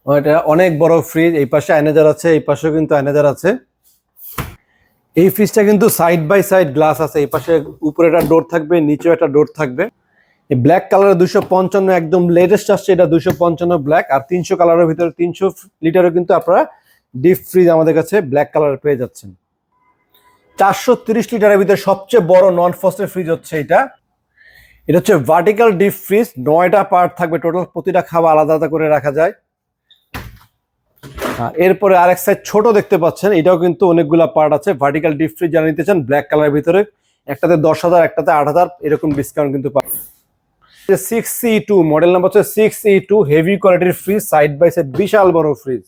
এটা অনেক বড় ফ্রিজ, এই পাশে আয়নাজার আছে, এই পাশেও কিন্তু আয়নাজার আছে। এই ফ্রিজটা কিন্তু সাইড বাই সাইড গ্লাস আছে, এই পাশে উপরে একটা ডোর থাকবে, নিচেও একটা ডোর থাকবে। এই ব্ল্যাক কালারের 255 একদম লেটেস্ট আসছে, এটা 255 ব্ল্যাক। আর 300 কালারের ভিতরে 300 লিটারও কিন্তু আপনারা ডিপ ফ্রিজ আমাদের কাছে ব্ল্যাক কালার পেয়ে যাচ্ছেন। 430 লিটারের ভিতরে সবচেয়ে বড় নন ফ্রস্টেড ফ্রিজ হচ্ছে এটা। এটা হচ্ছে ভার্টিক্যাল ডিপ ফ্রিজ, 9টা পার্ট থাকবে টোটাল, প্রতিটা খাবার আলাদা আলাদা করে রাখা যায়। এরপরে আরেক সাইড ছোট দেখতে পাচ্ছেন, এটাও কিন্তু অনেকগুলা পার্ট আছে। ভার্টিক্যাল ডিপ ফ্রিজ যারা নিতে চান ব্ল্যাক কালারের ভিতরে, একটাতে 10,000 একটাতে 8,000 এরকম ডিসকাউন্ট কিন্তু পাবেন। 6E2 মডেল নাম্বার হচ্ছে 6E2 হেভি কোয়ালিটির ফ্রিজ, সাইড বাই সাইড বিশাল বড় ফ্রিজ।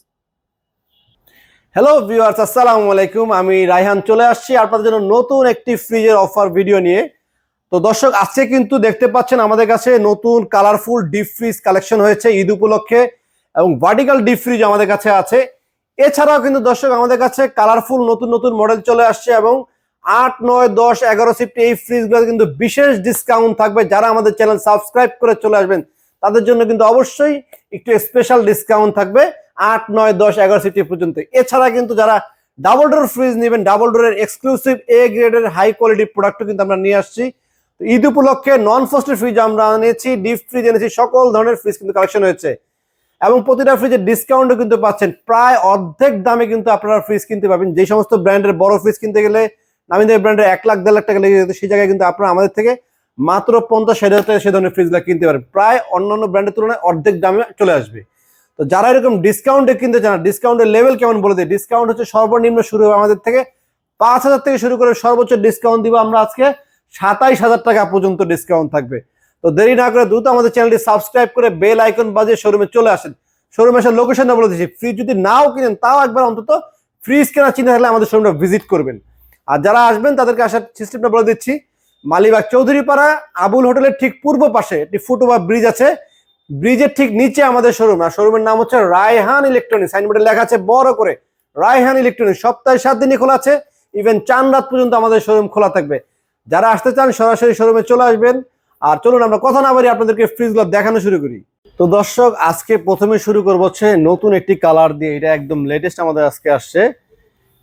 হ্যালো ভিউয়ার্স, আসসালামু আলাইকুম, আমি রায়হান চলে আসছি আপনাদের জন্য নতুন একটি ফ্রিজের অফার ভিডিও নিয়ে। তো দর্শক, আজকে কিন্তু দেখতে পাচ্ছেন আমাদের কাছে নতুন কালারফুল ডিপ ফ্রিজ কালেকশন হয়েছে ঈদ উপলক্ষে, এবং ভার্টিক্যাল ডিপ ফ্রিজ আমাদের কাছে আছে। এছাড়াও কিন্তু দর্শক আমাদের কাছে কালারফুল নতুন নতুন মডেল চলে আসছে, এবং 8, 9, 10, 11 শিফট এই ফ্রিজগুলো কিন্তু বিশেষ ডিসকাউন্ট থাকবে। যারা আমাদের চ্যানেল সাবস্ক্রাইব করে চলে আসবেন তাদের জন্য কিন্তু অবশ্যই একটু স্পেশাল ডিসকাউন্ট থাকবে 8, 9, 10, 11 শিফট পর্যন্ত। এছাড়া কিন্তু যারা ডাবল ডোর ফ্রিজ নেবেন, ডাবল ডোরের এক্সক্লুসিভ এ গ্রেডের হাই কোয়ালিটি প্রোডাক্টও কিন্তু আমরা নিয়ে আসছি। ঈদ উপলক্ষে নন ফ্রস্টেড ফ্রিজ আমরা এনেছি, ডিপ ফ্রিজ এনেছি, সকল ধরনের ফ্রিজ কিন্তু কালেকশন হয়েছে, এবং প্রতিটা ফ্রিজের ডিসকাউন্টও কিন্তু পাচ্ছেন। প্রায় অর্ধেক দামে কিন্তু আপনারা ফ্রিজ কিনতে পাবেন। যে সমস্ত ব্র্যান্ডের বড় ফ্রিজ কিনতে গেলে নামি দামি ব্র্যান্ডের 1 লাখ 1.5 লাখ টাকা লেগে যেত, সেই জায়গায় কিন্তু আপনারা আমাদের থেকে মাত্র 50-60 হাজার টাকা সে ধরনের ফ্রিজগুলো কিনতে পারেন। প্রায় অন্যান্য ব্র্যান্ডের তুলনায় অর্ধেক দামে চলে আসবে। তো যারা এরকম ডিসকাউন্টে কিনতে চান, ডিসকাউন্টের লেভেল কেমন বলে দিই। ডিসকাউন্ট হচ্ছে সর্বনিম্ন শুরু হবে আমাদের থেকে 5,000 থেকে শুরু করে সর্বোচ্চ ডিসকাউন্ট দিব আমরা আজকে 27,000 টাকা পর্যন্ত ডিসকাউন্ট থাকবে। তো দেরি না করে দ্রুত আমাদের চ্যানেলটি সাবস্ক্রাইব করে বেল আইকন বাজিয়ে শোরুমে চলে আসেন। শোরুমে আসার লোকেশনটা বলে দিচ্ছি, ফ্রিজ যদি নাও কিনেন তাও একবার অন্তত ফ্রিজ কেনার চিন্তা থাকলে আমাদের শোরুমটা ভিজিট করবেন। আর যারা আসবেন তাদেরকে আসার সিস্টেমটা বলে দিচ্ছি। মালিবাগ চৌধুরীপাড়া আবুল হোটেলের ঠিক পূর্ব পাশে একটি ফুটওভার ব্রিজ আছে, ব্রিজের ঠিক নিচে আমাদের শোরুম। আর শোরুমের নাম হচ্ছে রায়হান ইলেকট্রনিক্স, সাইনবোর্ডে লেখা আছে বড় করে রায়হান ইলেকট্রনিক্স। সপ্তাহে 7 দিনই খোলা আছে, ইভেন 4 রাত পর্যন্ত আমাদের শোরুম খোলা থাকবে। যারা আসতে চান সরাসরি শোরুমে চলে আসবেন। আর চলুন আমরা কথা না বাড়িয়ে আপনাদেরকে ফ্রিজগুলো দেখানো শুরু করি। তো দর্শক, আজকে প্রথমে শুরু করবো হচ্ছে নতুন একটি কালার দিয়ে, এটা একদম লেটেস্ট আমাদের আজকে আসছে।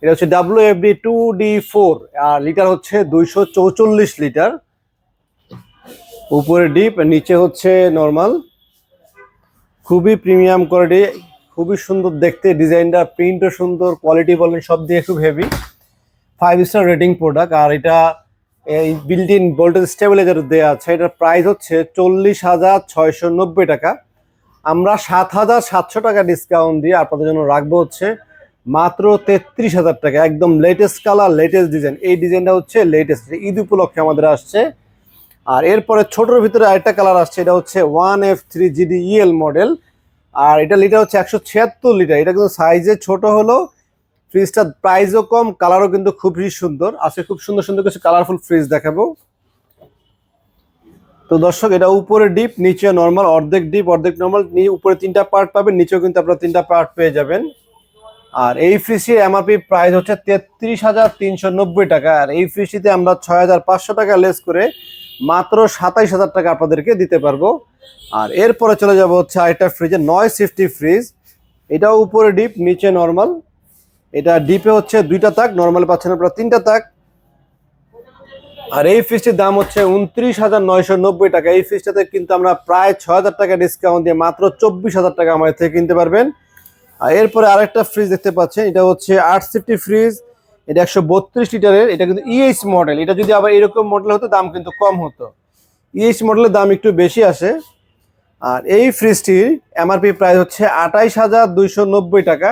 এটা হচ্ছে WFD 2D4, আর লিটার হচ্ছে 244 লিটার। উপরে ডিপ, নিচে হচ্ছে নর্মাল। খুবই প্রিমিয়াম কোয়ালিটি, খুবই সুন্দর দেখতে, ডিজাইনটা প্রিন্টও সুন্দর, কোয়ালিটি বলেন সব দিয়ে খুব হেভি, 5 স্টার রেটিং প্রোডাক্ট। আর এটা এই বিল্ট ইন ভোল্টেজ স্টেবিলাইজার দেওয়া আছে। এটার প্রাইস হচ্ছে 40,690 টাকা। আমরা 7,700 টাকা ডিসকাউন্ট দিয়ে আপনাদের জন্য রাখবো হচ্ছে মাত্র 33,000 টাকা। একদম লেটেস্ট কালার, লেটেস্ট ডিজাইন। এই ডিজাইনটা হচ্ছে লেটেস্ট, ঈদ উপলক্ষে আমাদের আসছে। আর এরপরে ছোটোর ভিতরে আরেকটা কালার আসছে, এটা হচ্ছে 1F3GDEL মডেল। আর এটা লিটার হচ্ছে 176 লিটার। এটা কিন্তু সাইজে ছোট হলো, ফ্রিজটার প্রাইসও কম, কালারও কিন্তু খুবই সুন্দর। আজকে খুব সুন্দর সুন্দর কিছু কালারফুল ফ্রিজ দেখাবো। তো দর্শক, এটা উপরে ডিপ, নিচে নর্মাল, অর্ধেক ডিপ অর্ধেক নর্মাল। উপরে 3টা পার্ট পাবেন, নিচেও কিন্তু আপনারা 3টা পার্ট পেয়ে যাবেন। আর এই ফ্রিজটির এমআরপি প্রাইস হচ্ছে 33,390 টাকা। আর এই ফ্রিজটিতে আমরা 6,500 টাকা লেস করে মাত্র 27,000 টাকা আপনাদেরকে দিতে পারবো। আর এরপরে চলে যাব হচ্ছে আরেকটা ফ্রিজে, 950 ফ্রিজ। এটাও উপরে ডিপ, নিচে নর্মাল। এটা ডিপে হচ্ছে 2টা তাক, নর্মাল পাচ্ছেন আপনারা 3টা তাক। আর এই ফ্রিজটির দাম হচ্ছে 29,990 টাকা। এই ফ্রিজটাতে কিন্তু আমরা প্রায় 6,000 টাকা ডিসকাউন্ট দিয়ে মাত্র 24,000 টাকা আমাদের থেকে কিনতে পারবেন। আর এরপরে আরেকটা ফ্রিজ দেখতে পাচ্ছেন, এটা হচ্ছে 850 ফ্রিজ। এটা 132 লিটারের। এটা কিন্তু EH মডেল। এটা যদি আবার এরকম মডেল হতো দাম কিন্তু কম হতো, EH মডেলের দাম একটু বেশি আসে। আর এই ফ্রিজটির এমআরপি প্রাইস হচ্ছে 28,290 টাকা।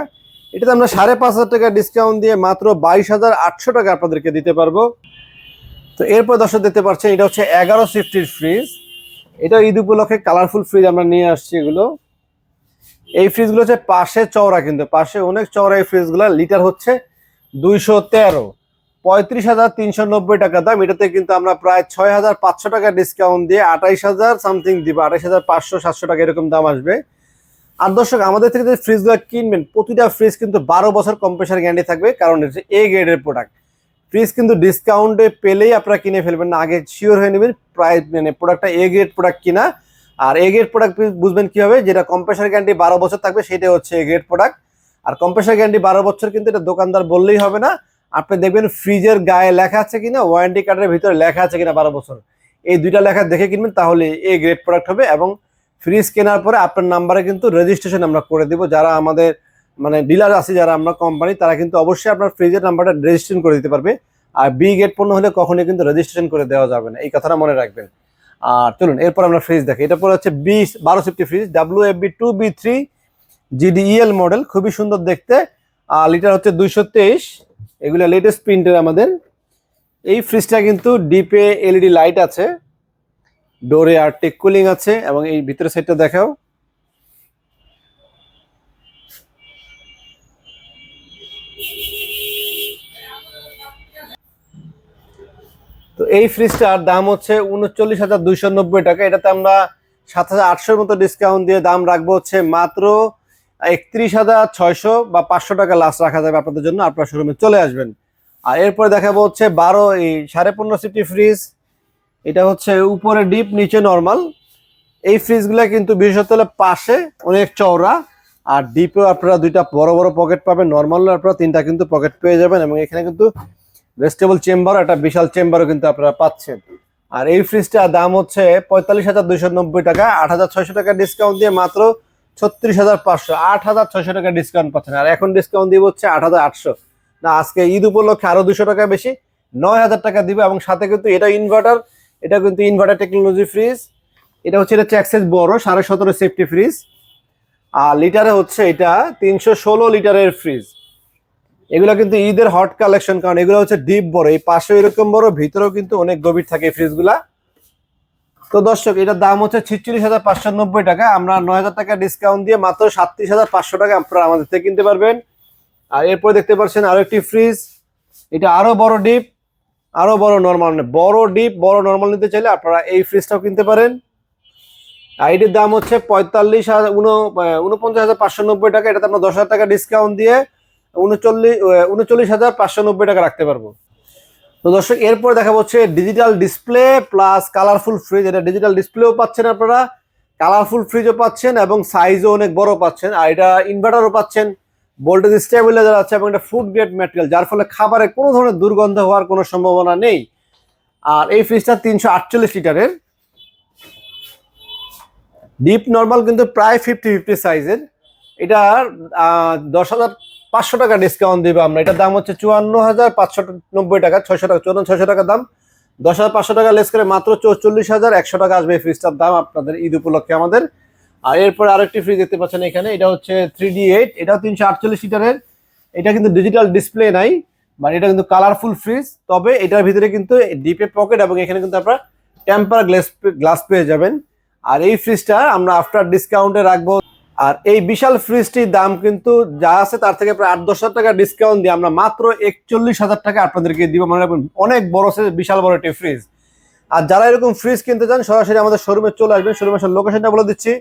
এটাতে আমরা 5,500 টাকা ডিসকাউন্ট দিয়ে মাত্র 22,800 টাকা আপনাদেরকে দিতে পারবো। তো এরপর দর্শক দেখতে পাচ্ছেন, এটা হচ্ছে 11 শিফটির ফ্রিজ। এটা ঈদ উপলক্ষে কালারফুল ফ্রিজ আমরা নিয়ে আসছি এগুলো। এই ফ্রিজগুলো হচ্ছে পাশে চওড়া, কিন্তু পাশে অনেক চওড়া এই ফ্রিজগুলো। লিটার হচ্ছে 213, 35,390 টাকা দাম। এটাতে কিন্তু আমরা প্রায় 6,500 টাকা ডিসকাউন্ট দিয়ে 28,000 সামথিং দিব, 28,500-700 টাকা এরকম দাম আসবে। আর দর্শক, আমাদের থেকে যে ফ্রিজগুলো কিনবেন প্রতিটা ফ্রিজ কিন্তু 12 বছর কম্প্রেসার গ্যারান্টি থাকবে, কারণ হচ্ছে এ গ্রেডের প্রোডাক্ট। ফ্রিজ কিন্তু ডিসকাউন্টে পেলেই আপনারা কিনে ফেলবেন না, আগে শিওর হয়ে নেবেন প্রায় মানে প্রোডাক্টটা এ গ্রেড প্রোডাক্ট কিনা। আর এ গ্রেড প্রোডাক্ট বুঝবেন কিভাবে, যেটা কম্প্রেসার গ্যারান্টি 12 বছর থাকবে সেটাই হচ্ছে এ গ্রেড প্রোডাক্ট। আর কম্প্রেসার গ্যারান্টি 12 বছর কিন্তু এটা দোকানদার বললেই হবে না, আপনি দেখবেন ফ্রিজের গায়ে লেখা আছে কিনা, ওয়ারেন্টি কার্ডের ভিতরে লেখা আছে কিনা 12 বছর, এই দুইটা লেখা দেখে কিনবেন, তাহলে এ গ্রেড প্রোডাক্ট হবে। এবং ফ্রিজ কেনার পরে আপনার নাম্বারে কিন্তু রেজিস্ট্রেশন আমরা করে দিব, যারা আমাদের মানে ডিলার আছে যারা আমরা কোম্পানি, তারা কিন্তু অবশ্যই আপনার ফ্রিজের নাম্বারটা রেজিস্ট্রেশন করে দিতে পারবে। আর বি গ্রেড পণ্য হলে কখনোই কিন্তু রেজিস্ট্রেশন করে দেওয়া যাবে না, এই কথাটা মনে রাখবেন। আর চলুন এরপর আমরা ফ্রিজ দেখি। এটা পরে হচ্ছে 12 সিফটি ফ্রিজ WFB2B3 GDEL মডেল, খুবই সুন্দর দেখতে। আর লিটার হচ্ছে 223, এগুলো লেটেস্ট প্রিন্টের আমাদের। এই ফ্রিজটা কিন্তু ডিপে এলইডি লাইট আছে, ডোরে আর্টিক কুলিং আছে, এবং এই ভিতরের সাইডটা দেখাও। তো এই ফ্রিজটার দাম হচ্ছে 39,290 টাকা। এটাতে আমরা 7,800 মতো ডিসকাউন্ট দিয়ে দাম রাখবো হচ্ছে মাত্র 31,600 বা 500 টাকা লাস্ট রাখা যাবে আপনাদের জন্য, আপনার শোরুমে চলে আসবেন। আর এরপরে দেখাবো হচ্ছে 15.5 সিফটি ফ্রিজ। এটা হচ্ছে উপরে ডিপ নিচে নর্মাল। এই ফ্রিজগুলো কিন্তু বিশেষত পাশে অনেক চওড়া, আর ডিপেও আপনারা দুইটা বড় বড় পকেট পাবেন, নর্মাল আপনারা তিনটা কিন্তু পকেট পেয়ে যাবেন, এবং এখানে কিন্তু ভেস্টেবল চেম্বার, একটা বিশাল চেম্বারও কিন্তু আপনারা পাচ্ছেন। আর এই ফ্রিজটার দাম হচ্ছে 45,290 টাকা, 8,600 টাকা ডিসকাউন্ট দিয়ে মাত্র 36,500, 8,600 টাকা ডিসকাউন্ট পাচ্ছেন। আর এখন ডিসকাউন্ট দিব হচ্ছে 8,800, না আজকে ঈদ উপলক্ষে আরো 200 টাকা বেশি, 9,000 টাকা দিবে। এবং সাথে কিন্তু এটা ইনভার্টার, এটা কিন্তু ইনভার্টার টেকনোলজি ফ্রিজ। এটা হচ্ছে অ্যাক্সেস বড় 17.5 সেফটি ফ্রিজ। আর লিটারে হচ্ছে এটা 316 লিটারের ফ্রিজ। এগুলো কিন্তু ঈদের হট কালেকশন, কারণ এগুলো হচ্ছে ডিপ বড়, এই পাশে এরকম বড়, ভিতরেও কিন্তু অনেক গভীর থাকে এই ফ্রিজগুলা। তো দর্শক এটার দাম হচ্ছে 46,590 টাকা, আমরা 9,000 টাকা ডিসকাউন্ট দিয়ে মাত্র 37,500 টাকা আপনারা আমাদের থেকে কিনতে পারবেন। আর এরপর দেখতে পাচ্ছেন আরো একটি ফ্রিজ, এটা আরো বড় ডিপ, আরো বড় নর্মাল, বড় ডিপ বড় নর্মাল নিতে চাইলে আপনারা এই ফ্রিজটাও কিনতে পারেন। আর এটির দাম হচ্ছে 49,590 টাকা। এটাতে আমরা 10,000 টাকা ডিসকাউন্ট দিয়ে 39,590 টাকা রাখতে পারবো। তো দর্শক এরপর দেখা হচ্ছে digital display plus colourful fridge. এটা ডিজিটাল ডিসপ্লেও পাচ্ছেন আপনারা, কালারফুল ফ্রিজও পাচ্ছেন, এবং সাইজও অনেক বড় পাচ্ছেন। আর এটা ইনভার্টারও পাচ্ছেন, ভোল্টেজ স্টেবিলাইজার আছে, এবং এটা ফুড গ্রেড ম্যাটেরিয়াল, যার ফলে খাবারে কোনো ধরনের দুর্গন্ধ হওয়ার কোনো সম্ভাবনা নেই। আর এই ফ্রিজটা 348 লিটারের, ডিপ নর্মাল কিন্তু প্রায় 50-50 সাইজের। এটার 10,500 টাকা ডিসকাউন্ট দিবে আমরা। এটার দাম হচ্ছে 54,590 টাকা, 600 টাকা, 54,600 টাকা দাম, 10,500 টাকা লেস করে মাত্র 44,100 টাকা আসবে এই ফ্রিজটার দাম আপনাদের ঈদ উপলক্ষে আমাদের। আর এরপর আরেকটি ফ্রিজ দেখতে পাচ্ছেন এখানে, এটা হচ্ছে 3D8, এটাও 348 লিটারের। এটা কিন্তু ডিজিটাল ডিসপ্লে নাই, মানে এটা কিন্তু কালারফুল ফ্রিজ, তবে এটার ভিতরে কিন্তু ডিপে পকেট, এবং এখানে কিন্তু আপনারা টেম্পার গ্লাস পেয়ে যাবেন। আর এই ফ্রিজটা আমরা আফটার ডিসকাউন্টে রাখবো। আর এই বিশাল ফ্রিজটির দাম কিন্তু যা আছে তার থেকে প্রায় 8-10,000 টাকা ডিসকাউন্ট দিয়ে আমরা মাত্র 41,000 টাকা আপনাদেরকে দিব। মনে রাখবেন অনেক বড় সাইজ, বিশাল বড় একটি ফ্রিজ। আর যারা এরকম ফ্রিজ কিনতে চান সরাসরি আমাদের শোরুমে চলে আসবেন। শোরুমে আসার লোকেশনটা বলে দিচ্ছি,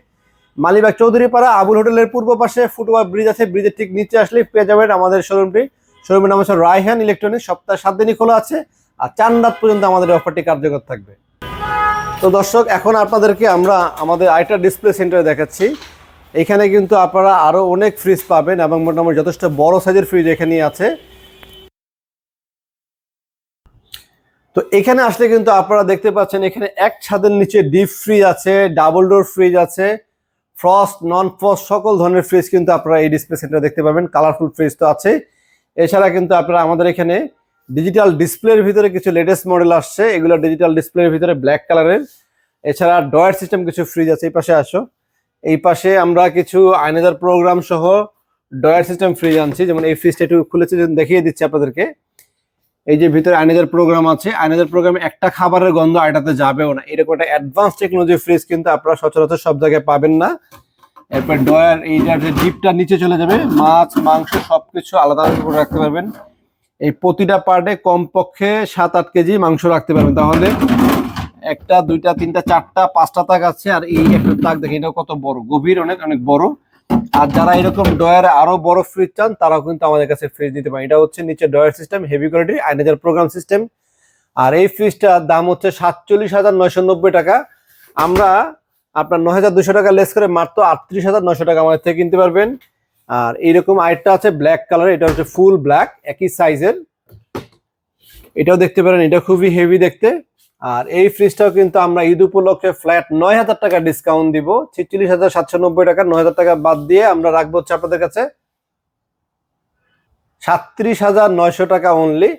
মালিবাগ চৌধুরীপাড়া আবুল হোটেলের পূর্ব পাশে ফুটওভার ব্রিজ আছে, ব্রিজের ঠিক নিচে আসলেই পেয়ে যাবেন আমাদের শোরুমটি। শোরুমের নাম হচ্ছে রায়হান ইলেকট্রনিক্স, সপ্তাহে 7 দিনই খোলা আছে, আর 4 রাত পর্যন্ত আমাদের অফারটি কার্যকর থাকবে। তো দর্শক এখন আপনাদেরকে আমরা আমাদের আইটা ডিসপ্লে সেন্টারে দেখাচ্ছি। এখানে কিন্তু আপনারা আরো অনেক ফ্রিজ পাবেন, এবং মোটামুটি যথেষ্ট বড় সাইজের ফ্রিজ এখানে আছে। তো এখানে আসলে কিন্তু আপনারা দেখতে পাচ্ছেন এখানে এক ছাদের নিচে ডিপ ফ্রিজ আছে, ডাবল ডোর ফ্রিজ আছে, ফ্রস্ট নন ফ্রস্ট সকল ধরনের ফ্রিজ কিন্তু আপনারা এই ডিসপ্লে সেন্টারে দেখতে পাবেন। কালারফুল ফ্রিজ তো আছে, এছাড়া কিন্তু আপনারা আমাদের এখানে ডিজিটাল ডিসপ্লের ভিতরে কিছু লেটেস্ট মডেল আসছে, এগুলো ডিজিটাল ডিসপ্লের ভিতরে ব্ল্যাক কালারের। এছাড়া ডয়ার সিস্টেম কিছু ফ্রিজ আছে, এই পাশে আসো, এই পাশে আমরা কিছু আয়নাদার প্রোগ্রাম সহ ডয়ার সিস্টেম ফ্রিজ আনছি। যেমন এই ফ্রিজটা একটু খুলেছে, দেখিয়ে দিচ্ছি আপনাদেরকে। এই যে ভিতরে আয়নাদার প্রোগ্রাম আছে, আয়নাদার প্রোগ্রামে একটা খাবারের গন্ধ আয়টাতে যাবেও না, এরকম একটা অ্যাডভান্স টেকনোলজি ফ্রিজ কিন্তু আপনারা সচরাচর সব জায়গায় পাবেন না। এরপর ডয়ার এইটার যে ডিপটা নিচে চলে যাবে, মাছ মাংস সবকিছু আলাদা আলাদা করে রাখতে পারবেন। এই প্রতিটা পার্টে কমপক্ষে 7-8 কেজি মাংস রাখতে পারবেন, তাহলে 1টা 2টা 3টা 4টা 5টা তাক আছে। আর এই একটা তাক দেখেন, এটা কত বড়, গভীর, অনেক অনেক বড়। আর যারা এরকম ডয়ারে আরো বড় ফ্রিজ চান তারাও কিন্তু আমাদের কাছে ফ্রিজ নিতে পারেন। এটা হচ্ছে নিচে ডয়ার সিস্টেম, হেভি কোয়ালিটি আয়নাদার প্রোগ্রাম সিস্টেম। আর এই ফ্রিজটার দাম হচ্ছে 47,990 টাকা। আমরা আপনার 9,200 টাকা লেস করে মাত্র 38,900 টাকা আমাদের থেকে কিনতে পারবেন। আর এইরকম আরেকটা আছে ব্ল্যাক কালার, এটা হচ্ছে ফুল ব্ল্যাক, একই সাইজের, এটাও দেখতে পারেন, এটা খুবই হেভি দেখতে। আর এই ফ্রিজটাও কিন্তু আমরা ঈদ উপলক্ষে ফ্ল্যাট 9,000 টাকা ডিসকাউন্ট দিব, 46,790 টাকা, 9,000 টাকা বাদ দিয়ে আমরা রাখবো হচ্ছে আপনাদের কাছে 37,900 টাকা অনলি।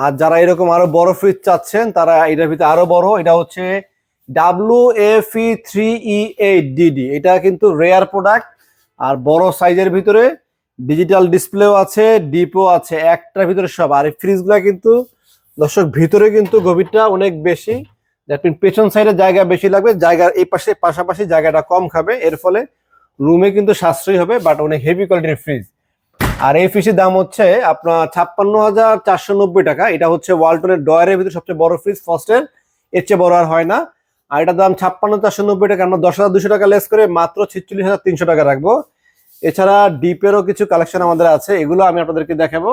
আর যারা এরকম আরো বড় ফ্রিজ চাচ্ছেন তারা এটার ভিতরে আরো বড়, এটা হচ্ছে WFE3E8DD, এটা কিন্তু রেয়ার প্রোডাক্ট আর বড় সাইজের ভিতরে ডিজিটাল ডিসপ্লেও আছে, ডিপও আছে, একটার ভিতরে সব। আর এই ফ্রিজগুলা কিন্তু দর্শক ভিতরে কিন্তু গভীরটা অনেক বেশি, পেছন সাইডে জায়গা বেশি লাগবে, জায়গার এই পাশে পাশাপাশি জায়গাটা কম খাবে, এর ফলে রুমে কিন্তু সাশ্রয়ী হবে, বাট অনেক হেভি কোয়ালিটির ফ্রিজ। আর এই ফ্রিজের দাম হচ্ছে আপনার 56,490 টাকা। এটা হচ্ছে ওয়ালটনের ডয়ারের ভিতরে সবচেয়ে বড় ফ্রিজ, ফার্স্টের, এর চেয়ে বড় আর হয় না। আর এটার দাম 56,490 টাকা, আমরা 10,200 টাকা লেস করে মাত্র 46,300 টাকা রাখবো। এছাড়া ডিপেরও কিছু কালেকশন আমাদের আছে, এগুলো আমি আপনাদেরকে দেখাবো।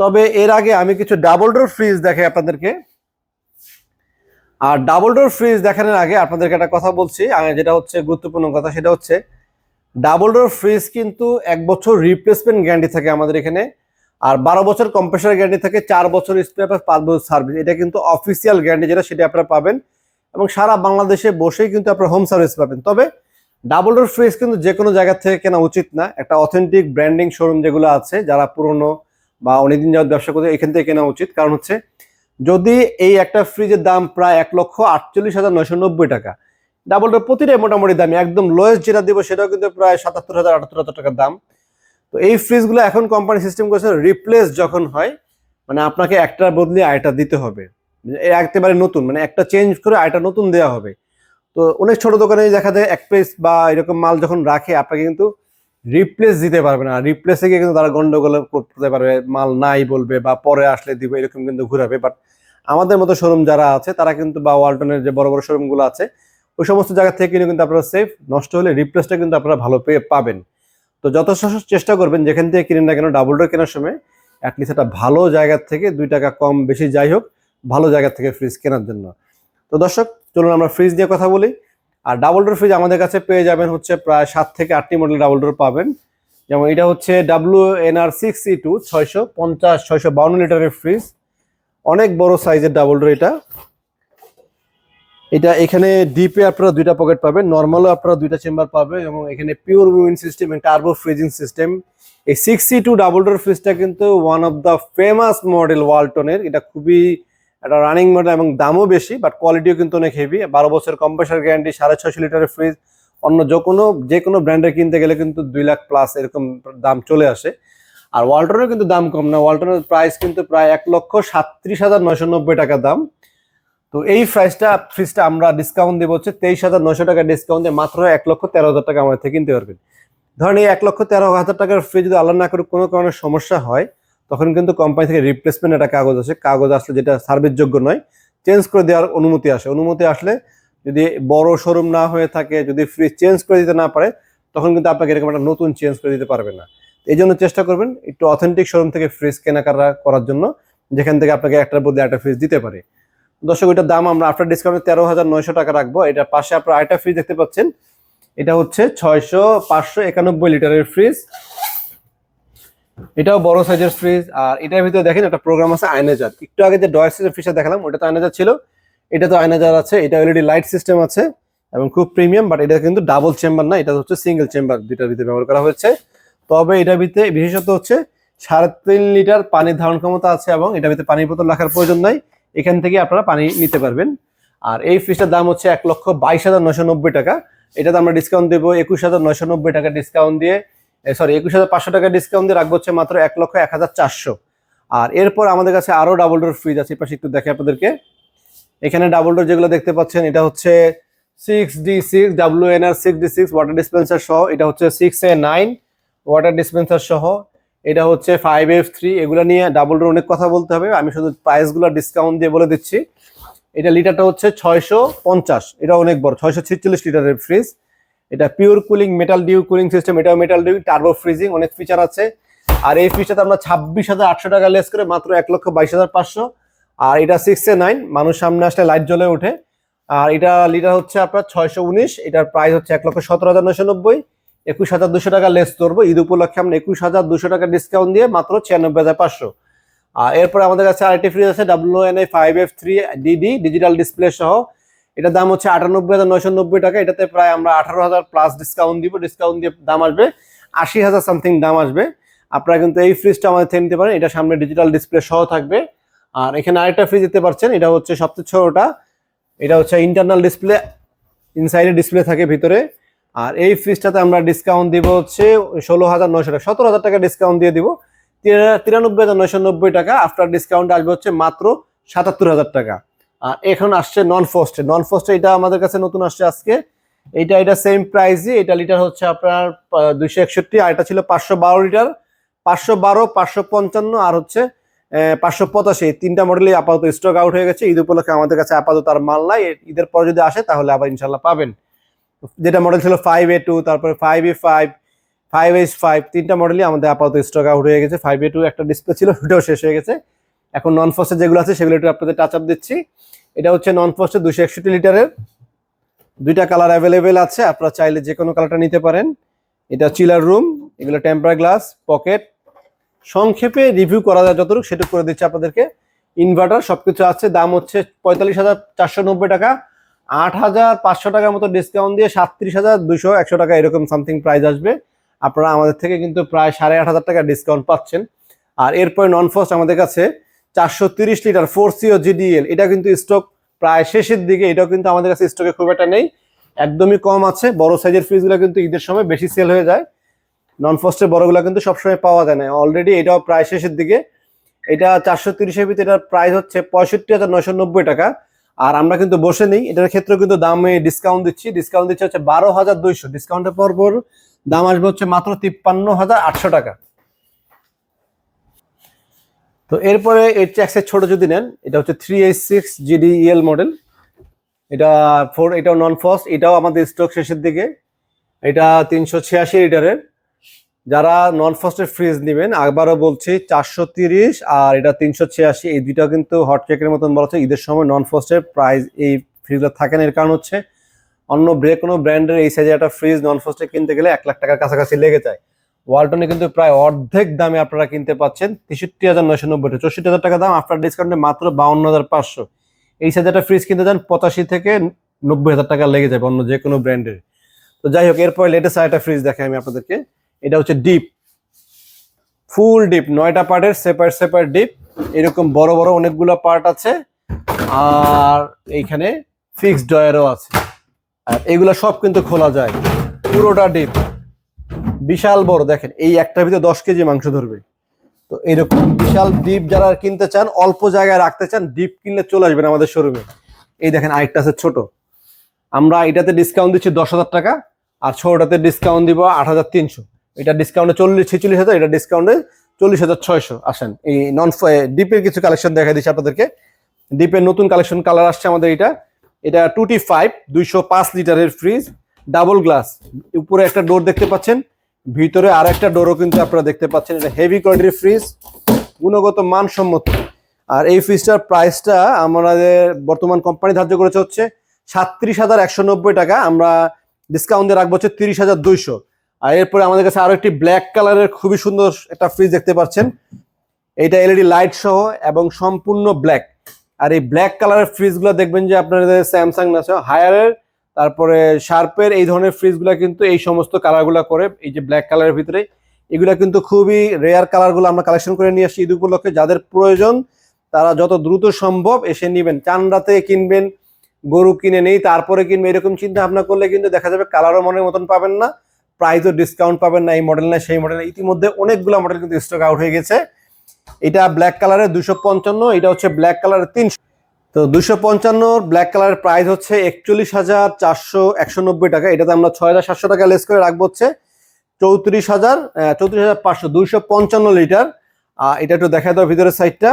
তবে এর আগে আমি কিছু ডাবল ডোর ফ্রিজ দেখাই আপনাদেরকে। আর ডাবল ডোর ফ্রিজ দেখানোর আগে আপনাদেরকে একটা কথা বলছি, যেটা হচ্ছে গুরুত্বপূর্ণ কথা, সেটা হচ্ছে ডাবল ডোর ফ্রিজ কিন্তু 1 বছর রিপ্লেসমেন্ট গ্যারান্টি থাকে আমাদের এখানে, আর 12 বছর কম্প্রেসার গ্যারান্টি থাকে, 4 বছর স্পেয়ার পার্টস, 5 বছর সার্ভিস। এটা কিন্তু অফিসিয়াল গ্যারান্টি যেটা, সেটা আপনারা পাবেন এবং সারা বাংলাদেশে বসেই কিন্তু আপনারা হোম সার্ভিস পাবেন। তবে ডাবল ডোর ফ্রিজ কিন্তু যে কোনো জায়গা থেকে কেনা উচিত না, একটা অথেন্টিক ব্র্যান্ডিং শোরুম যেগুলো আছে, যারা পুরনো বা অনেকদিন যাওয়ার ব্যবসা করতে, এখান থেকে কেনা উচিত। কারণ হচ্ছে যদি এই একটা ফ্রিজের দাম প্রায় 1,48,990 টাকা, ডাবল ডোর প্রতিটাই মোটামুটি দামি, একদম লোয়েস্ট যেটা দিব সেটাও কিন্তু প্রায় 77,000-78,000 টাকার দাম। তো এই ফ্রিজগুলো এখন কোম্পানি সিস্টেম করেছে রিপ্লেস যখন হয়, মানে আপনাকে একটার বদলে আরেকটা দিতে হবে, একেবারে নতুন, মানে একটা চেঞ্জ করে আরেকটা নতুন দেওয়া হবে। তো অনেক ছোট দোকানে দেখা যায় এক পিস বা এরকম মাল যখন রাখে, আপনাকে কিন্তু রিপ্লেস দিতে পারবে না, রিপ্লেসে গিয়ে কিন্তু তারা গন্ডগোল করতে পারবে, মাল নাই বলবে বা পরে আসলে দিবে, এরকম কিন্তু ঘুরাবে। বাট আমাদের মতো শোরুম যারা আছে তারা কিন্তু, বা ওয়ালটনের যে বড় বড় শোরুমগুলো আছে, ওই সমস্ত জায়গা থেকে কিনে কিন্তু আপনারা সেফ, নষ্ট হলে রিপ্লেসটা কিন্তু আপনারা ভালো পেয়ে পাবেন। তো যথেষ্ট চেষ্টা করবেন যেখান থেকে কিনেন না কেন, ডাবল ডোর কেনার সময় অ্যাটলিস্ট একটা ভালো জায়গা থেকে, 2 টাকা কম বেশি যাই হোক, ভালো জায়গা থেকে ফ্রিজ কেনার জন্য। তো দর্শক চলুন আমরা ফ্রিজ নিয়ে কথা বলি। আর ডাবল ডোর ফ্রিজ আমাদের কাছে পেয়ে যাবেন হচ্ছে প্রায় 7 থেকে 8টি মডেল ডাবল ডোর পাবেন। যেমন এটা হচ্ছে WNR6E2 652 লিটারের ফ্রিজ, অনেক বড় সাইজের ডাবল ডোর। এটা এখানে ডিপে আপনারা 2টা পকেট পাবেন, নর্মালও আপনারা 2টা চেম্বার পাবেন, এবং এখানে পিওর উইন সিস্টেম, টার্বো ফ্রিজিং সিস্টেম। এই 6E2 ডাবল ডোর ফ্রিজটা কিন্তু one of the famous model ওয়ালটনের, এটা খুবই একটা রানিং মডেল এবং দামও বেশি, বাট কোয়ালিটিও কিন্তু অনেক হেভি। 12 বছর কম্প্রেসার গ্যারান্টি, 650 লিটারের ফ্রিজ। অন্য যে কোনো ব্র্যান্ডের কিনতে গেলে কিন্তু 2 লাখ প্লাস এরকম দাম চলে আসে। আর ওয়ালটনের কিন্তু দাম কম না, ওয়ালটনের প্রাইস কিন্তু প্রায় 1,37,990 টাকা দাম। তো এই ফ্রিজটা আমরা ডিসকাউন্ট দেবো হচ্ছে 23,900 টাকা ডিসকাউন্ট দিয়ে মাত্র 1,13,000 টাকা আমাদের থেকে কিনতে পারবেন। ধরেন এই 1,13,000 টাকার ফ্রিজ যদি আল্লাহ না করে কোনো কারণে সমস্যা হয়, তখন কিন্তু কোম্পানি থেকে রিপ্লেসমেন্ট একটা কাগজ আসে, কাগজ আসলে যেটা সার্ভিস যোগ্য নয়, চেঞ্জ করে দেওয়ার অনুমতি আসে। অনুমতি আসলে যদি বড় শোরুম না হয়ে থাকে, যদি ফ্রিজ চেঞ্জ করে দিতে না পারে, তখন কিন্তু আপনাকে এরকম একটা নতুন চেঞ্জ করে দিতে পারবে না। এই জন্য চেষ্টা করবেন একটু অথেন্টিক শোরুম থেকে ফ্রিজ কেনাকাটা করার জন্য, যেখান থেকে আপনাকে একটার বদলে একটা ফ্রিজ দিতে পারে। দর্শক ওইটার দাম আমরা আফটার ডিসকাউন্টে 13,900 টাকা রাখবো। এটার পাশে আপনারা আরেকটা ফ্রিজ দেখতে পাচ্ছেন, এটা হচ্ছে 591 লিটারের ফ্রিজ, এটাও বড় সাইজের ফ্রিজ। আর এটার ভিতরে দেখেন একটা প্রোগ্রাম আছে আয়নাজার, একটু আগে যে ডয়ার্সের ফ্রিজটা দেখালাম ওটা তো আয়নাজার ছিল, এটা তো আয়নাজার আছে, এটা এলইডি লাইট সিস্টেম আছে এবং খুব প্রিমিয়াম। বাট এটা কিন্তু ডাবল চেম্বার না, এটা হচ্ছে সিঙ্গেল চেম্বার, দুইটার ভিতরে ব্যবহার করা হয়েছে। তবে এটার ভিতরে বিশেষত হচ্ছে 3.5 লিটার পানির ধারণ ক্ষমতা আছে এবং এটার ভিতরে পানির বোতল রাখার প্রয়োজন নাই, এখান থেকে আপনারা পানি নিতে পারবেন। আর এই ফ্রিজটার দাম হচ্ছে 1,22,990 টাকা। এটাতে আমরা ডিসকাউন্ট দেবো 21,990 টাকা ডিসকাউন্ট দিয়ে, 21,500 টাকা ডিসকাউন্ট দিয়ে রাখবো হচ্ছে মাত্র 1,01,400। আর এরপর আমাদের কাছে আরো ডাবল ডোর ফ্রিজ আছে, পাশে একটু দেখে আপনাদেরকে। এখানে ডাবল ডোর যেগুলো দেখতে পাচ্ছেন, এটা হচ্ছে 6D6 WNR6D6 ওয়াটার ডিসপেন্সার সহ, এটা হচ্ছে 6A9 ওয়াটার ডিসপেন্সার সহ, এটা হচ্ছে 5F3। এগুলো নিয়ে ডাবল ডোর অনেক কথা বলতে হবে, আমি শুধু প্রাইসগুলো ডিসকাউন্ট দিয়ে বলে দিচ্ছি। এটা লিটারটা হচ্ছে 650, এটা অনেক বড়, 646 লিটারের ফ্রিজ। এটা pure cooling, metal due cooling system, এটাও মেটাল ডিউ, টার্বো ফ্রিজিং, অনেক ফিচার আছে। আর এই ফ্রিজটাতে আমরা 26,800 টাকা লেস করে মাত্র 1,22,500। আর এটা 6A9, মানুষ সামনে আসলে লাইট জ্বলে ওঠে। আর এটা লিটার হচ্ছে আপনার 619, এটার প্রাইস হচ্ছে 1,17,990। 21,200 টাকা লেস ধরবো, ঈদ উপলক্ষে আমরা 21,200 টাকা ডিসকাউন্ট দিয়ে মাত্র 96,500। আর এরপরে আমাদের কাছে আরেকটি ফ্রিজ আছে WNA 5F3DD ডিজিটাল ডিসপ্লে সহ। এটার দাম হচ্ছে 98,990 টাকা। এটাতে প্রায় আমরা 18,000 প্লাস ডিসকাউন্ট দিব, ডিসকাউন্ট দিয়ে দাম আসবে 80,000 সামথিং দাম আসবে। আপনারা কিন্তু এই ফ্রিজটা আমাদের থেকে নিতে পারেন, এটা সামনে ডিজিটাল ডিসপ্লে সহ থাকবে। আর এখানে আরেকটা ফ্রিজ দিতে পারছেন, এটা হচ্ছে সবচেয়ে ছোটটা, এটা হচ্ছে ইন্টারনাল ডিসপ্লে, ইনসাইডে ডিসপ্লে থাকে ভিতরে। আর এই ফ্রিজটাতে আমরা ডিসকাউন্ট দিব হচ্ছে 16,900 টাকা, 17,000 টাকা ডিসকাউন্ট দিয়ে দিব, 93,990 টাকা। আফটার ডিসকাউন্ট আসবে হচ্ছে মাত্র 77,000 টাকা। আর এখন আসছে নন ফ্রস্টে, নন ফ্রস্টে এটা আমাদের কাছে নতুন আসছে আজকে। এটা সেম প্রাইসই, এটা লিটার হচ্ছে আপনার 261, আর এটা ছিল 512 লিটার, 512, 555 আর হচ্ছে 585। তিনটা মডেলই আপাতত স্টক আউট হয়ে গেছে। ঈদ উপলক্ষে আমাদের কাছে আপাতত আর মাল নাই, ঈদের পর যদি আসে তাহলে আবার ইনশাল্লাহ পাবেন। যেটা মডেল ছিল 5A2, তারপরে 5A5, 5H5, তিনটা মডেলই আমাদের আপাতত স্টক আউট হয়ে গেছে। 5A2 একটা ডিসপ্লে ছিল, ওটাও শেষ হয়ে গেছে। এখন নন ফ্রস্টের যেগুলো আছে সেগুলো একটু আপনাদের টাচ আপ দিচ্ছি। এটা হচ্ছে নন ফ্রস্টের 261 লিটারের, দুইটা কালার অ্যাভেলেবেল আছে, আপনারা চাইলে যে কোনো কালারটা নিতে পারেন। এটা চিলার রুম, এগুলো টেম্পার গ্লাস, পকেট, সংক্ষেপে রিভিউ করা যায় যতটুকু সেটুকু করে দিচ্ছে আপনাদেরকে। ইনভার্টার সবকিছু আছে। দাম হচ্ছে 45,490 টাকা, 8,500 টাকার মতো ডিসকাউন্ট দিয়ে 37,200, 100 টাকা এরকম সামথিং প্রাইস আসবে। আপনারা আমাদের থেকে কিন্তু প্রায় 8,500 টাকা ডিসকাউন্ট পাচ্ছেন। আর এরপরে নন ফ্রস্ট আমাদের কাছে 430 লিটার 4CO GDL, এটা কিন্তু স্টক প্রায় শেষের দিকে, এটাও কিন্তু আমাদের কাছে স্টকে খুব একটা নেই, একদমই কম আছে। বড় সাইজের ফ্রিজগুলো কিন্তু ঈদের সময় বেশি সেল হয়ে যায়, নন ফ্রস্টের বড়গুলো কিন্তু সবসময় পাওয়া যায় না। অলরেডি এটাও প্রায় শেষের দিকে। এটা 430-এর ভিতরে এটার প্রাইস হচ্ছে 65,990 টাকা। আর আমরা কিন্তু বসে নেই, এটার ক্ষেত্রে কিন্তু দামে ডিসকাউন্ট দিচ্ছি হচ্ছে 12,200, ডিসকাউন্টের পর দাম আসবে হচ্ছে মাত্র 53,800 টাকা। তো এরপরে এর চেয়ে ছোট যদি নেন, এটা হচ্ছে 3H6 GDEL মডেল, এটাও নন ফ্রস্ট, এটাও আমাদের স্টক শেষের দিকে। এটা 386 লিটারের। যারা নন ফ্রস্টের ফ্রিজ নেবেন, আবারও বলছি 430 আর এটা 386, এই দুইটা কিন্তু হট কেকের মতন বলা হচ্ছে। ঈদের সময় নন ফ্রস্টের প্রাইস এই ফ্রিজগুলো থাকে না, এর কারণ হচ্ছে অন্য কোনো ব্র্যান্ডের এই সাইজের একটা ফ্রিজ নন ফ্রস্টে কিনতে গেলে 1 লাখ টাকার কাছাকাছি লেগে যায়। ওয়ালটনে কিন্তু প্রায় অর্ধেক দামে আপনারা কিনতে পাচ্ছেন 63,990, 64,000 টাকা দাম, আফটার ডিসকাউন্টে মাত্র 52,500। এই সাইজের একটা ফ্রিজ কিনতে যান 85 থেকে 90,000 টাকা লেগে যাবে অন্য যে কোনো ব্র্যান্ডের। তো যাই হোক, এরপরে লেটেস্ট একটা ফ্রিজ দেখাই আমি আপনাদেরকে। এটা হচ্ছে ডিপ, ফুল ডিপ, 9টা পার্টের সেপারেট ডিপ, এরকম বড় বড় অনেকগুলো পার্ট আছে। আর এইখানে ফিক্সড ডয়ারও আছে, আর এগুলো সব কিন্তু খোলা যায়। পুরোটা ডিপ, বিশাল বড়, দেখেন এই একটার ভিতরে 10 কেজি মাংস ধরবে। তো এরকম বিশাল ডিপ যারা কিনতে চান, অল্প জায়গায় রাখতে চান, ডিপ কিনলে চলে আসবেন আমাদের শোরুমে। এই দেখেন আরেকটা আছে ছোট, আমরা এটাতে ডিসকাউন্ট দিচ্ছি 10,000 টাকা, আর ছোটটাতে ডিসকাউন্ট দিব 8,300। এটা ডিসকাউন্টে 46,000, এটা ডিসকাউন্টে 40,600। আসেন এই ডিপের কিছু কালেকশন দেখা দিচ্ছি আপনাদেরকে। ডিপের নতুন কালেকশন কালার আসছে আমাদের। এটা 2T5 205 লিটারের ফ্রিজ, ডাবল গ্লাস, উপরে একটা ডোর দেখতে পাচ্ছেন, ভিতরে আর একটা ডোরও কিন্তু আপনারা দেখতে পাচ্ছেন। এটা হেভি কোয়ালিটির ফ্রিজ, গুণগত মানসম্মত। আর এই ফ্রিজটার প্রাইসটা আমাদের বর্তমান কোম্পানি ধার্য করেছে হচ্ছে 37,190 টাকা, আমরা ডিসকাউন্ট দিয়ে রাখবো হচ্ছে 30,200। আর এরপরে আমাদের কাছে আরো একটি ব্ল্যাক কালারের খুবই সুন্দর একটা ফ্রিজ দেখতে পাচ্ছেন, এটা এলইডি লাইট সহ এবং সম্পূর্ণ ব্ল্যাক। আর এই ব্ল্যাক কালারের ফ্রিজগুলো দেখবেন যে আপনাদের স্যামসাং না হায়ারের, তারপরে শার্পের এই ধরনের ফ্রিজগুলো কিন্তু এই সমস্ত কালারগুলো করে, এই যে ব্ল্যাক কালারের ভিতরে, এগুলা কিন্তু খুবই রেয়ার কালারগুলো আমরা কালেকশন করে নিয়ে আসছি ঈদ উপলক্ষে। যাদের প্রয়োজন তারা যত দ্রুত সম্ভব এসে নেবেন। চান্দাতে কিনবেন, গরু কিনে নেই তারপরে কিনবে, এরকম চিন্তা ভাবনা করলে কিন্তু দেখা যাবে কালারও মনের মতন পাবেন না, প্রাইসও ডিসকাউন্ট পাবেন না, এই মডেল না সেই মডেল। ইতিমধ্যে অনেকগুলো মডেল কিন্তু স্টক আউট হয়ে গেছে। এটা ব্ল্যাক কালারের 255, এটা হচ্ছে ব্ল্যাক কালারের 300। তো 255 ব্ল্যাক কালারের প্রাইস হচ্ছে 41,490 টাকা। এটাতে আমরা 6,700 টাকা লেস করে রাখবো হচ্ছে 34,500, 255 লিটার। এটা একটু দেখা দাও ভিতরের সাইডটা।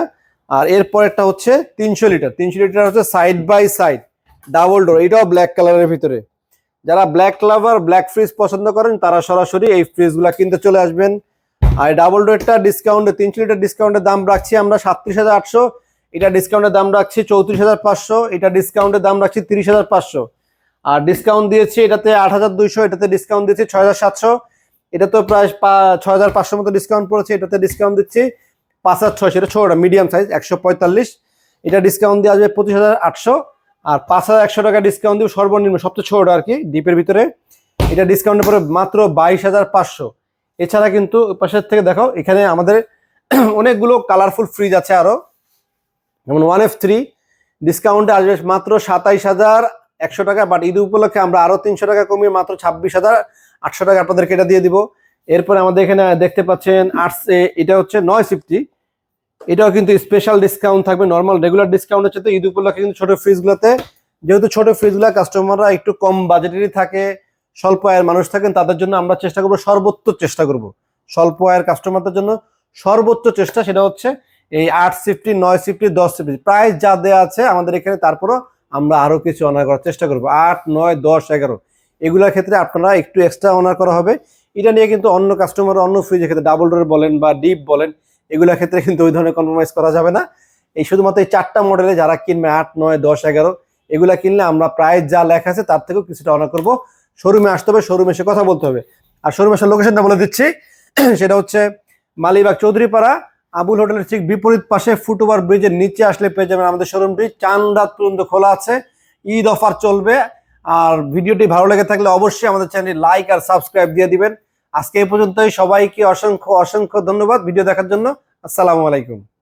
আর এরপরেরটা হচ্ছে 300 লিটার, 300 লিটার হচ্ছে side by side double door, এটাও ব্ল্যাক কালারের ভিতরে। যারা ব্ল্যাক লাভার, ব্ল্যাক ফ্রিজ পছন্দ করেন তারা সরাসরি এই ফ্রিজগুলো কিনতে চলে আসবেন। আর ডাবল ডোরটা ডিসকাউন্টে 300 লিটার ডিসকাউন্টের দাম রাখছি আমরা 37,800, এটা ডিসকাউন্টের দাম রাখছি 34,500, এটা ডিসকাউন্টের দাম রাখছি 30,500। আর ডিসকাউন্ট দিয়েছি এটাতে 8,200, এটাতে ডিসকাউন্ট দিয়েছি 6,700, এটা তো প্রায় 6,500 মতো ডিসকাউন্ট পড়েছে, এটাতে ডিসকাউন্ট দিচ্ছি 5,600। এটা ছোটটা মিডিয়াম সাইজ 145, এটা ডিসকাউন্ট দিয়ে আসবে 25,800। আর 5,100 টাকা ডিসকাউন্ট দিব সর্বনিম্ন, সবচেয়ে ছোট আর কি ডিপের ভিতরে, এটা ডিসকাউন্টের পরে মাত্র 22,500। এছাড়া কিন্তু পাশের থেকে দেখো এখানে আমাদের অনেকগুলো কালারফুল ফ্রিজ আছে আরো, যেমন 1F3 ডিসকাউন্টে আসবে মাত্র 27,100 টাকা, বাট ঈদ উপলক্ষে আমরা আরো 300 টাকা কমিয়ে মাত্র 26,800 টাকা আপনাদেরকে এটা দিয়ে দিব। এরপরে আমাদের এখানে দেখতে পাচ্ছেন এটা হচ্ছে 950, এটাও কিন্তু স্পেশাল ডিসকাউন্ট থাকবে, নর্মাল রেগুলার ডিসকাউন্ট হচ্ছে। তো ঈদ উপলক্ষে কিন্তু ছোট ফ্রিজগুলোতে, যেহেতু ছোট ফ্রিজগুলো কাস্টমাররা একটু কম বাজেটেরই থাকে, স্বল্প আয়ের মানুষ থাকেন, তাদের জন্য আমরা চেষ্টা করবো, সর্বোচ্চ চেষ্টা করব স্বল্প আয়ের কাস্টমারদের জন্য সর্বোচ্চ চেষ্টা, সেটা হচ্ছে এই 850, 950, 1050 প্রাইস যা দেওয়া আছে আমাদের এখানে, তারপরও আমরা আরো কিছু অনার করার চেষ্টা করবো। 8, 9, 10, 11 এগুলোর ক্ষেত্রে আপনারা একটু এক্সট্রা অনার করা হবে। এটা নিয়ে কিন্তু অন্য কাস্টমার অন্য ফ্রিজের ক্ষেত্রে ডাবল ডোর বলেন বা ডিপ বলেন, এগুলোর ক্ষেত্রে কিন্তু ওই ধরনের কম্প্রোমাইজ করা যাবে না। এই শুধুমাত্র এই 4টা মডেলে যারা কিনবে 8, 9, 10, 11 এগুলা কিনলে আমরা প্রাইস যা লেখা আছে তার থেকেও কিছুটা অনার করবো। শোরুমে আসতে হবে, শোরুমে এসে কথা বলতে হবে। আর শোরুমে এসে লোকেশনটা বলে দিচ্ছি, সেটা হচ্ছে মালিবাগ চৌধুরীপাড়া আবুল হোটেলের ঠিক বিপরীত পাশে ফুটওভার ব্রিজের নিচে আসলে পেয়ে যাবেন আমাদের শোরুমটি। চান রাত পর্যন্ত খোলা আছে, ঈদ অফার চলবে। আর ভিডিওটি ভালো লেগে থাকলে অবশ্যই আমাদের চ্যানেলটি লাইক আর সাবস্ক্রাইব দিয়ে দিবেন। আজকে এই পর্যন্তই, সবাইকে অসংখ্য অসংখ্য ধন্যবাদ ভিডিও দেখার জন্য। আসসালামু আলাইকুম।